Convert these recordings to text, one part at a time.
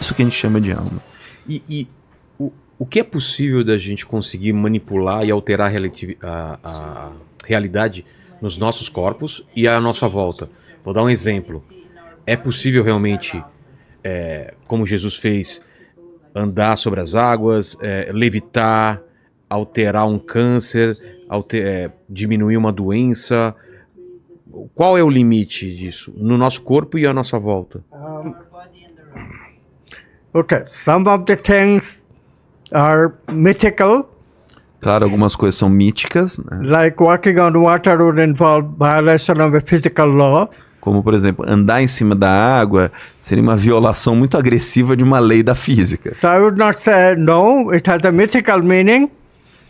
isso que a gente chama de alma. E o que é possível da gente conseguir manipular e alterar a realidade nos nossos corpos e à nossa volta? Vou dar um exemplo. É possível realmente, como Jesus fez, andar sobre as águas, levitar, alterar um câncer, diminuir uma doença? Qual é o limite disso no nosso corpo e à nossa volta? Okay, some of the things are mythical. Claro, algumas coisas são míticas, né? Like walking on water would involve violation of a physical law. Como, por exemplo, andar em cima da água seria uma violação muito agressiva de uma lei da física. So I would not say no, it has a mythical meaning.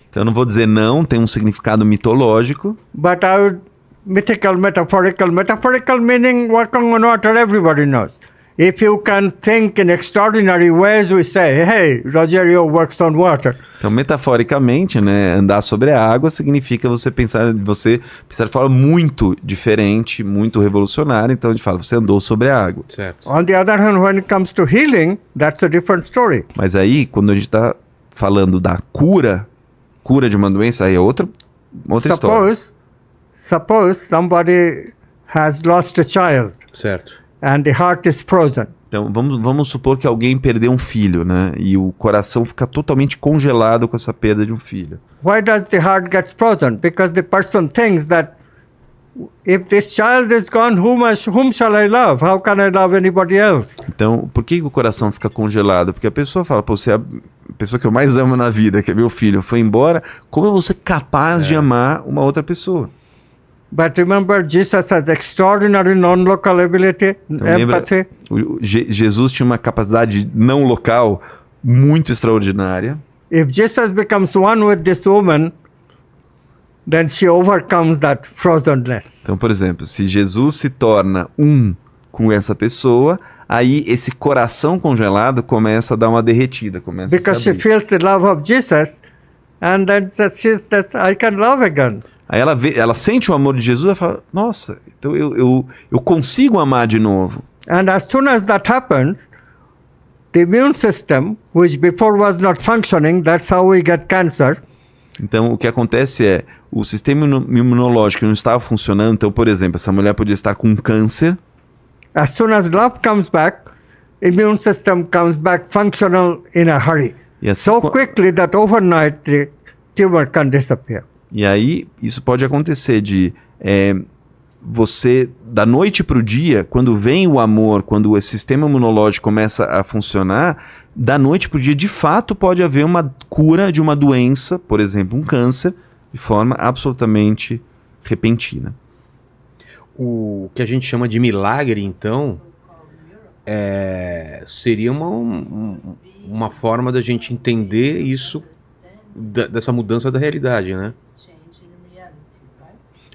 Então eu não vou dizer não, tem um significado mitológico. But I would metaphorical meaning walking on water, everybody knows. If you can think in extraordinary ways, we say, hey, Rogério works on water. Então, metaforicamente, né, andar sobre a água significa você pensar de forma muito diferente, muito revolucionária. Então, a gente fala, você andou sobre a água. Certo. On the other hand, when it comes to healing, that's a different story. Mas aí, quando a gente está falando da cura de uma doença, aí é outra história. Suppose somebody has lost a child. Certo. And the heart is frozen. Então, vamos supor que alguém perdeu um filho, né? E o coração fica totalmente congelado com essa perda de um filho. Why does the heart get frozen? Because the person thinks that if this child is gone, whom shall I love? How can I love anybody else? Então, por que o coração fica congelado? Porque a pessoa fala, pô, você é a pessoa que eu mais amo na vida, que é meu filho, foi embora, como eu vou ser capaz de amar uma outra pessoa? But remember, Jesus has extraordinary non-local ability, empathy. Jesus tinha uma capacidade não local muito extraordinária. If Jesus becomes one with this woman, then she overcomes that frozenness. Então, por exemplo, se Jesus se torna um com essa pessoa, aí esse coração congelado começa a dar uma derretida, começa Because a se she feels the love of Jesus, and then she says, I can love again. Aí ela sente o amor de Jesus e fala, nossa, então eu consigo amar de novo. And as soon as that happens, the immune system, which before was not functioning, that's how we get cancer. Então o que acontece é, o sistema imunológico não estava funcionando, então, por exemplo, essa mulher podia estar com câncer. As soon as love comes back, immune system comes back functional in a hurry. E assim, So quickly that overnight the tumor can disappear. E aí, isso pode acontecer de você, da noite para o dia, quando vem o amor, quando o sistema imunológico começa a funcionar, da noite para o dia, de fato, pode haver uma cura de uma doença, por exemplo, um câncer, de forma absolutamente repentina. O que a gente chama de milagre, então, seria uma forma da gente entender isso, dessa mudança da realidade, né?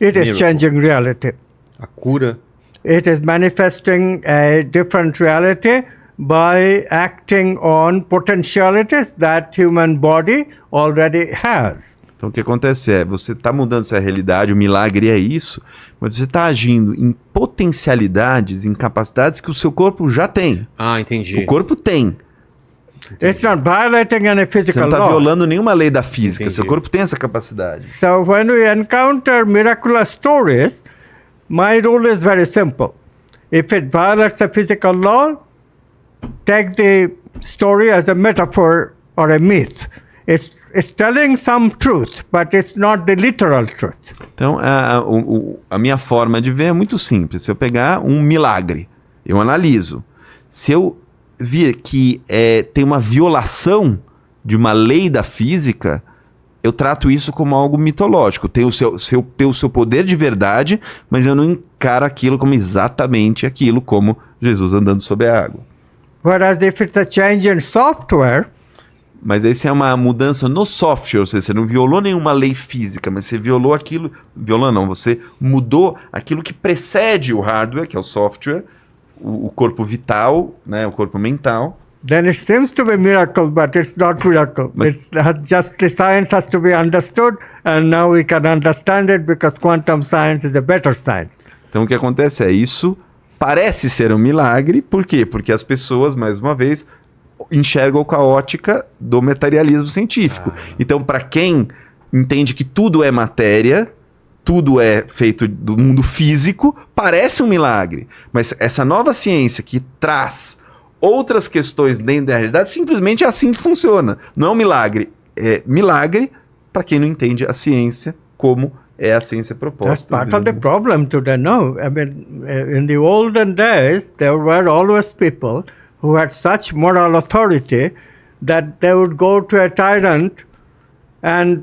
It is changing reality. A cura. It is manifesting a different reality by acting on potentialities that human body already has. Então o que acontece é, você está mudando essa realidade, o milagre é isso, mas você está agindo em potencialidades, em capacidades que o seu corpo já tem. Ah, entendi. O corpo tem. It's not violating any Você physical não está law. violando nenhuma lei da física. Entendi. Seu corpo tem essa capacidade. So when we encounter miraculous stories, my rule is very simple. If it violates a physical law, take the story as a metaphor or a myth. It's telling some truth, but it's not the literal truth. Então, a minha forma de ver é muito simples. Se eu pegar um milagre, eu analiso. Se eu vir que tem uma violação de uma lei da física, eu trato isso como algo mitológico. Tem o seu poder de verdade, mas eu não encaro aquilo como exatamente aquilo, como Jesus andando sobre a água. Whereas if it's a change in software, mas essa é uma mudança no software, ou seja, você não violou nenhuma lei física, mas você violou aquilo... Violou não, você mudou aquilo que precede o hardware, que é o software, o corpo vital, né, o corpo mental. then it seems to be miracle, but it's not miracle. It's just the science has to be understood, and now we can understand it because quantum science is a better science. Então o que acontece é isso parece ser um milagre, por quê? Porque as pessoas, mais uma vez, enxergam com a ótica do materialismo científico. Então, para quem entende que tudo é matéria, tudo é feito do mundo físico, parece um milagre. Mas essa nova ciência que traz outras questões dentro da realidade, simplesmente é assim que funciona. Não é um milagre. É milagre para quem não entende a ciência como é a ciência That's proposta. part of the problem today. No, I mean, in the olden days, there were always people who had such moral authority that they would go to a tyrant and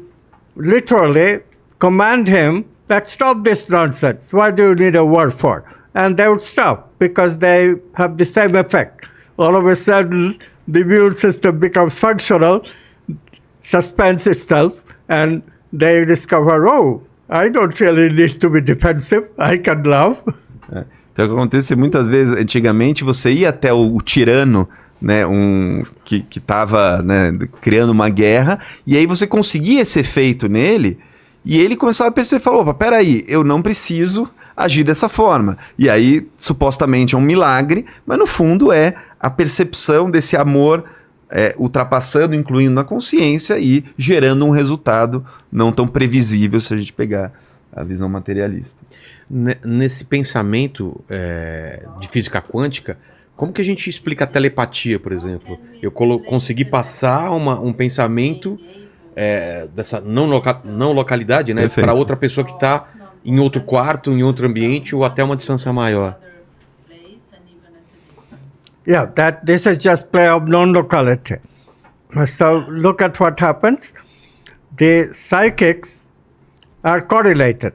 literally command him that stop this nonsense. Why do you need a war for? And they would stop because they have the same effect. All of a sudden, the immune system becomes functional, suspends itself, and they discover, oh, I don't really need to be defensive. I can love. Então, o que acontece muitas vezes, antigamente, você ia até o tirano, né, que estava, né, criando uma guerra, e aí você conseguia esse efeito nele, e ele começava a perceber, falou, opa, peraí, eu não preciso agir dessa forma. E aí, supostamente, é um milagre, mas no fundo é a percepção desse amor ultrapassando, incluindo na consciência e gerando um resultado não tão previsível se a gente pegar a visão materialista. Nesse pensamento de física quântica, como que a gente explica a telepatia, por exemplo? Eu consegui passar um pensamento dessa não localidade, né, para outra pessoa que está em outro quarto, em outro ambiente ou até uma distância maior. Yeah, this is just play of non-locality. So look at what happens. The psychics are correlated.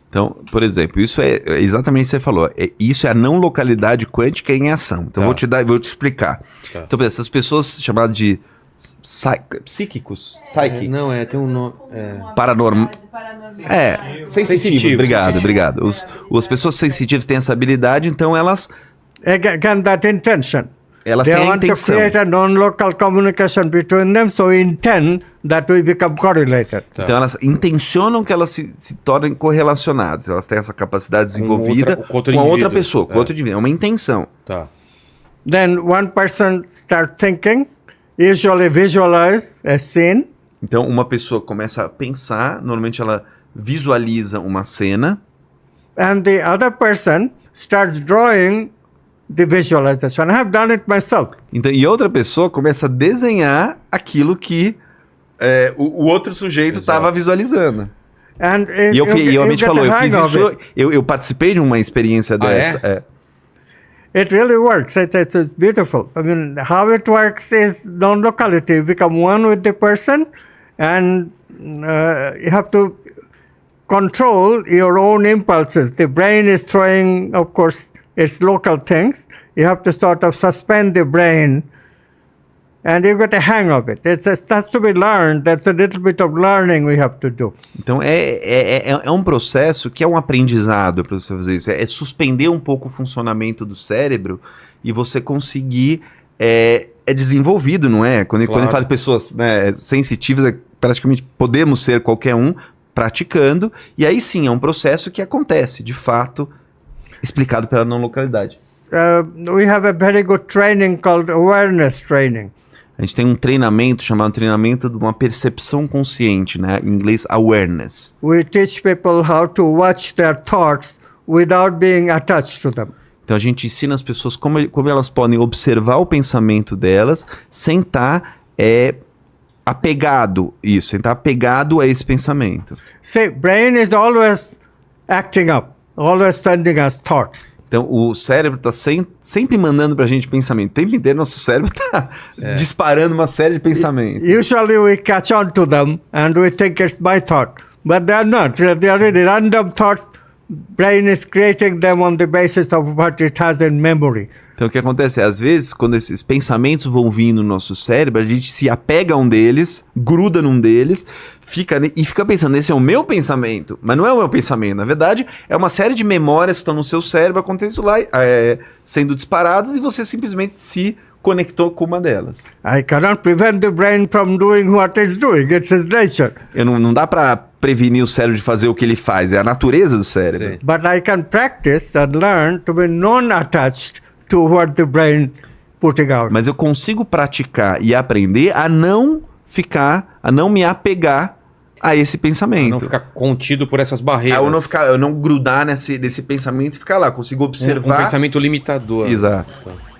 Então, por exemplo, isso é exatamente o que você falou. Isso é a não localidade quântica em ação. Então, vou te explicar. Tá. Então, essas pessoas chamadas de psíquicos? Não, tem um nome. Paranormal. Sensitivo. Obrigado. As pessoas sensitivas têm essa habilidade, então elas. Again, that intention. Elas They têm a want to intenção. create a non-local communication between them, so intend that we become correlated. Tá. Então elas intencionam que elas se tornem correlacionadas. Elas têm essa capacidade desenvolvida com a outra pessoa, com outro indivíduo. É uma intenção. Tá. Then one person starts thinking, usually visualize a scene. Então uma pessoa começa a pensar, normalmente ela visualiza uma cena. And the other person starts drawing the visualization. I have done it myself. Então, e outra pessoa começa a desenhar aquilo que o outro sujeito estava visualizando. And E eu realmente falou, eu fiz isso, eu participei de uma experiência dessa. It really works. It's beautiful. I mean, how it works is non-locality. You become one with the person, and you have to control your own impulses. The brain is throwing, of course, its local things. You have to sort of suspend the brain, and you get a hang of it. It has to be learned. That's a little bit of learning we have to do. Então é um processo que é um aprendizado para você fazer isso. É suspender um pouco o funcionamento do cérebro e você conseguir é desenvolvido, não é? Quando ele fala de pessoas, né, sensitivas, praticamente podemos ser qualquer um praticando, e aí sim é um processo que acontece, de fato, explicado pela não localidade. We have a very good training called awareness training. A gente tem um treinamento chamado treinamento de uma percepção consciente, né? Em inglês, awareness. We teach people how to watch their thoughts without being attached to them. Então a gente ensina as pessoas como elas podem observar o pensamento delas sem estar apegado a esse pensamento. See, brain is always acting up, always sending us thoughts. Então o cérebro está sempre mandando pra gente pensamento. O tempo inteiro nosso cérebro está disparando uma série de pensamentos. Usually we catch on to them and we think it's my thought. But they're not. They're really random thoughts. Brain is creating them on the basis of what it has in memory. Então o que acontece às vezes, quando esses pensamentos vão vir no nosso cérebro, a gente se apega a um deles, gruda num deles, fica pensando, esse é o meu pensamento, mas não é o meu pensamento, na verdade é uma série de memórias que estão no seu cérebro acontecendo lá, sendo disparadas, e você simplesmente se conectou com uma delas. I cannot prevent the brain from doing what it's doing. It's its nature. Não dá para prevenir o cérebro de fazer o que ele faz, é a natureza do cérebro. Sim. But I can practice and learn to be non-attached to what the brain putting out. Mas eu consigo praticar e aprender a não me apegar a esse pensamento. Não ficar contido por essas barreiras. Eu não grudar nesse pensamento e ficar lá. Consigo observar. Um pensamento limitador. Exato. Tá.